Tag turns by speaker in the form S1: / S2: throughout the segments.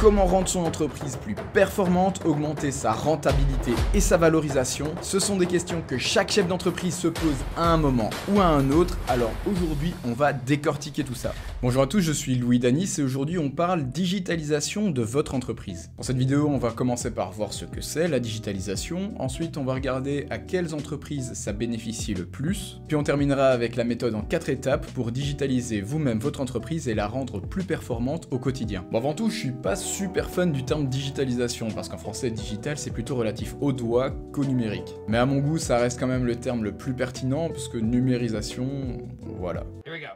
S1: comment rendre son entreprise plus performante, augmenter sa rentabilité et sa valorisation, ce sont des questions que chaque chef d'entreprise se pose à un moment ou à un autre, alors aujourd'hui on va décortiquer tout ça. Bonjour à tous, je suis Louis Danis et aujourd'hui on parle digitalisation de votre entreprise. Pour cette vidéo on va commencer par voir ce que c'est la digitalisation, ensuite on va regarder à quelles entreprises ça bénéficie le plus, puis on terminera avec la méthode en 4 étapes pour digitaliser vous-même votre entreprise et la rendre plus performante au quotidien. Bon, avant tout, je suis pas super fan du terme digitalisation parce qu'en français digital c'est plutôt relatif au doigt qu'au numérique. Mais à mon goût ça reste quand même le terme le plus pertinent parce que numérisation, voilà.
S2: Here we go.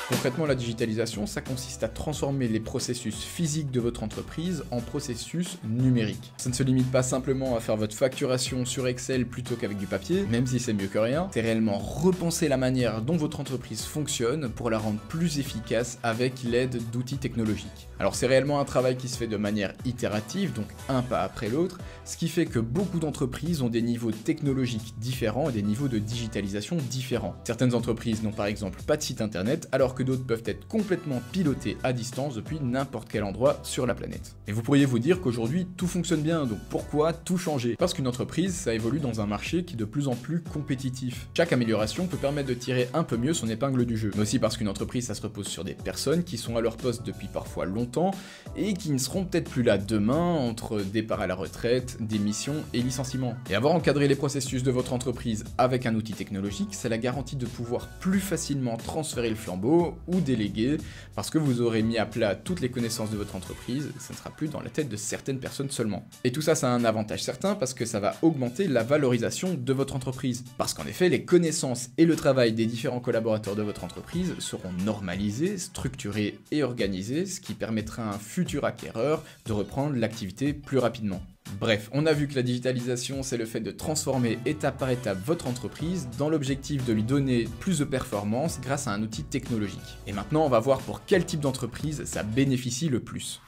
S1: Concrètement, la digitalisation, ça consiste à transformer les processus physiques de votre entreprise en processus numériques. Ça ne se limite pas simplement à faire votre facturation sur Excel plutôt qu'avec du papier, même si c'est mieux que rien, c'est réellement repenser la manière dont votre entreprise fonctionne pour la rendre plus efficace avec l'aide d'outils technologiques. Alors c'est réellement un travail qui se fait de manière itérative, donc un pas après l'autre, ce qui fait que beaucoup d'entreprises ont des niveaux technologiques différents et des niveaux de digitalisation différents. Certaines entreprises n'ont par exemple pas de site internet, alors que d'autres peuvent être complètement pilotés à distance depuis n'importe quel endroit sur la planète. Et vous pourriez vous dire qu'aujourd'hui tout fonctionne bien, donc pourquoi tout changer? Parce qu'une entreprise, ça évolue dans un marché qui est de plus en plus compétitif. Chaque amélioration peut permettre de tirer un peu mieux son épingle du jeu, mais aussi parce qu'une entreprise, ça se repose sur des personnes qui sont à leur poste depuis parfois longtemps et qui ne seront peut-être plus là demain entre départ à la retraite, démission et licenciement. Et avoir encadré les processus de votre entreprise avec un outil technologique, c'est la garantie de pouvoir plus facilement transférer le flambeau ou déléguer, parce que vous aurez mis à plat toutes les connaissances de votre entreprise, ça ne sera plus dans la tête de certaines personnes seulement. Et tout ça, ça a un avantage certain parce que ça va augmenter la valorisation de votre entreprise. Parce qu'en effet, les connaissances et le travail des différents collaborateurs de votre entreprise seront normalisés, structurés et organisés, ce qui permettra à un futur acquéreur de reprendre l'activité plus rapidement. Bref, on a vu que la digitalisation, c'est le fait de transformer étape par étape votre entreprise dans l'objectif de lui donner plus de performance grâce à un outil technologique. Et maintenant, on va voir pour quel type d'entreprise ça bénéficie le plus.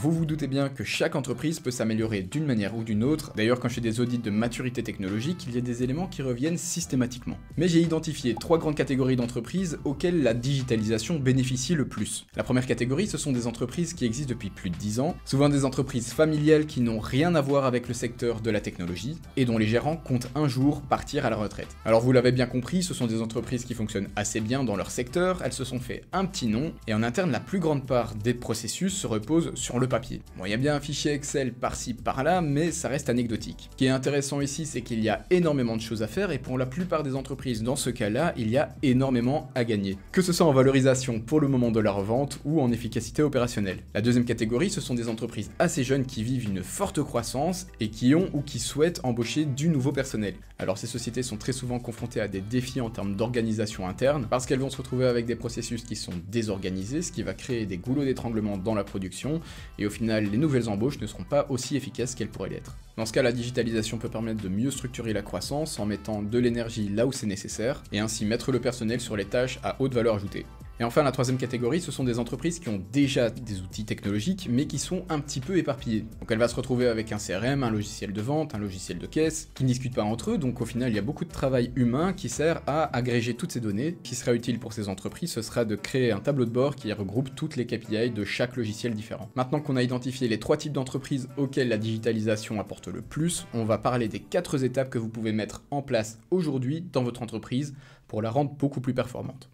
S1: Vous vous doutez bien que chaque entreprise peut s'améliorer d'une manière ou d'une autre. D'ailleurs, quand je fais des audits de maturité technologique, il y a des éléments qui reviennent systématiquement. Mais j'ai identifié 3 grandes catégories d'entreprises auxquelles la digitalisation bénéficie le plus. La première catégorie, ce sont des entreprises qui existent depuis plus de 10 ans, souvent des entreprises familiales qui n'ont rien à voir avec le secteur de la technologie et dont les gérants comptent un jour partir à la retraite. Alors vous l'avez bien compris, ce sont des entreprises qui fonctionnent assez bien dans leur secteur, elles se sont fait un petit nom et en interne, la plus grande part des processus se repose sur le papier. Bon, il y a bien un fichier Excel par-ci par-là, mais ça reste anecdotique. Ce qui est intéressant ici, c'est qu'il y a énormément de choses à faire et pour la plupart des entreprises, dans ce cas-là, il y a énormément à gagner. Que ce soit en valorisation pour le moment de la revente ou en efficacité opérationnelle. La deuxième catégorie, ce sont des entreprises assez jeunes qui vivent une forte croissance et qui ont ou qui souhaitent embaucher du nouveau personnel. Alors ces sociétés sont très souvent confrontées à des défis en termes d'organisation interne parce qu'elles vont se retrouver avec des processus qui sont désorganisés, ce qui va créer des goulots d'étranglement dans la production et au final les nouvelles embauches ne seront pas aussi efficaces qu'elles pourraient l'être. Dans ce cas, la digitalisation peut permettre de mieux structurer la croissance en mettant de l'énergie là où c'est nécessaire et ainsi mettre le personnel sur les tâches à haute valeur ajoutée. Et enfin, la troisième catégorie, ce sont des entreprises qui ont déjà des outils technologiques, mais qui sont un petit peu éparpillés. Donc elle va se retrouver avec un CRM, un logiciel de vente, un logiciel de caisse, qui ne discutent pas entre eux, donc au final, il y a beaucoup de travail humain qui sert à agréger toutes ces données. Ce qui sera utile pour ces entreprises, ce sera de créer un tableau de bord qui regroupe toutes les KPI de chaque logiciel différent. Maintenant qu'on a identifié les 3 types d'entreprises auxquelles la digitalisation apporte le plus, on va parler des 4 étapes que vous pouvez mettre en place aujourd'hui dans votre entreprise pour la rendre beaucoup plus performante.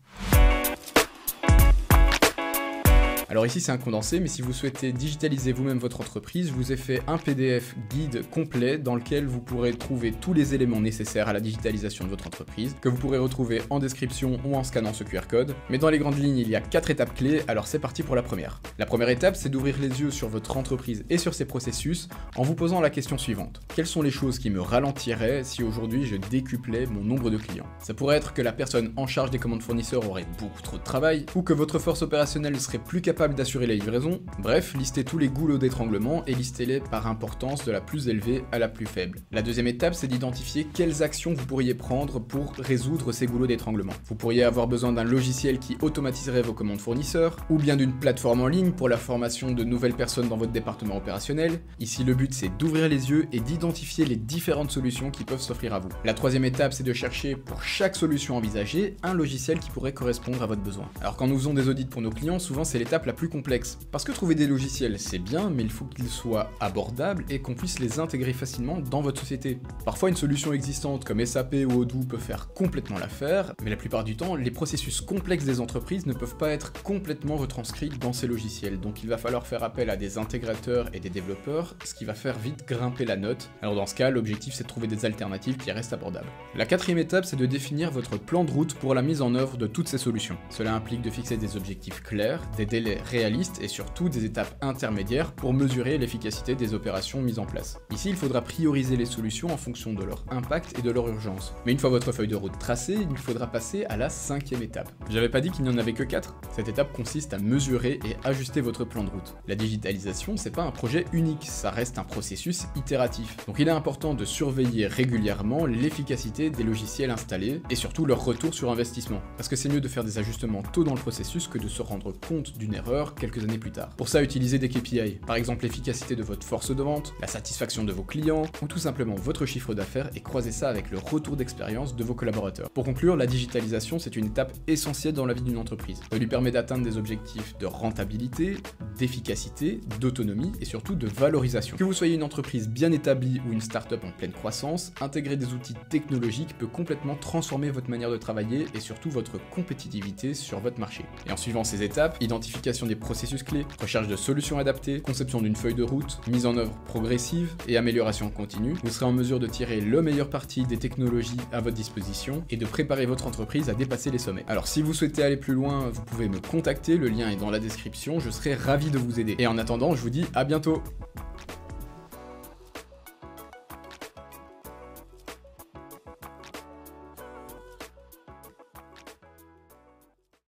S1: Alors ici c'est un condensé, mais si vous souhaitez digitaliser vous-même votre entreprise, je vous ai fait un PDF guide complet dans lequel vous pourrez trouver tous les éléments nécessaires à la digitalisation de votre entreprise, que vous pourrez retrouver en description ou en scannant ce QR code. Mais dans les grandes lignes, il y a 4 étapes clés, alors c'est parti pour la première. La première étape, c'est d'ouvrir les yeux sur votre entreprise et sur ses processus en vous posant la question suivante. Quelles sont les choses qui me ralentiraient si aujourd'hui je décuplais mon nombre de clients? Ça pourrait être que la personne en charge des commandes fournisseurs aurait beaucoup trop de travail, ou que votre force opérationnelle ne serait plus capable capable d'assurer la livraison. Bref, listez tous les goulots d'étranglement et listez-les par importance de la plus élevée à la plus faible. La deuxième étape, c'est d'identifier quelles actions vous pourriez prendre pour résoudre ces goulots d'étranglement. Vous pourriez avoir besoin d'un logiciel qui automatiserait vos commandes fournisseurs, ou bien d'une plateforme en ligne pour la formation de nouvelles personnes dans votre département opérationnel. Ici, le but, c'est d'ouvrir les yeux et d'identifier les différentes solutions qui peuvent s'offrir à vous. La troisième étape, c'est de chercher pour chaque solution envisagée un logiciel qui pourrait correspondre à votre besoin. Alors quand nous faisons des audits pour nos clients, souvent c'est l'étape la plus complexe. Parce que trouver des logiciels, c'est bien, mais il faut qu'ils soient abordables et qu'on puisse les intégrer facilement dans votre société. Parfois, une solution existante comme SAP ou Odoo peut faire complètement l'affaire, mais la plupart du temps, les processus complexes des entreprises ne peuvent pas être complètement retranscrits dans ces logiciels. Donc il va falloir faire appel à des intégrateurs et des développeurs, ce qui va faire vite grimper la note. Alors dans ce cas, l'objectif c'est de trouver des alternatives qui restent abordables. La quatrième étape, c'est de définir votre plan de route pour la mise en œuvre de toutes ces solutions. Cela implique de fixer des objectifs clairs, des délais réalistes et surtout des étapes intermédiaires pour mesurer l'efficacité des opérations mises en place. Ici, il faudra prioriser les solutions en fonction de leur impact et de leur urgence. Mais une fois votre feuille de route tracée, il faudra passer à la cinquième étape. J'avais pas dit qu'il n'y en avait que 4. Cette étape consiste à mesurer et ajuster votre plan de route. La digitalisation, c'est pas un projet unique, ça reste un processus itératif. Donc il est important de surveiller régulièrement l'efficacité des logiciels installés et surtout leur retour sur investissement. Parce que c'est mieux de faire des ajustements tôt dans le processus que de se rendre compte d'une erreur quelques années plus tard. Pour ça, utilisez des KPI, par exemple l'efficacité de votre force de vente, la satisfaction de vos clients, ou tout simplement votre chiffre d'affaires et croisez ça avec le retour d'expérience de vos collaborateurs. Pour conclure, la digitalisation, c'est une étape essentielle dans la vie d'une entreprise. Elle lui permet d'atteindre des objectifs de rentabilité, d'efficacité, d'autonomie et surtout de valorisation. Que vous soyez une entreprise bien établie ou une start-up en pleine croissance, intégrer des outils technologiques peut complètement transformer votre manière de travailler et surtout votre compétitivité sur votre marché. Et en suivant ces étapes, identification des processus clés, recherche de solutions adaptées, conception d'une feuille de route, mise en œuvre progressive et amélioration continue, vous serez en mesure de tirer le meilleur parti des technologies à votre disposition et de préparer votre entreprise à dépasser les sommets. Alors si vous souhaitez aller plus loin, vous pouvez me contacter, le lien est dans la description, je serai ravi de vous aider. Et en attendant, je vous dis à bientôt.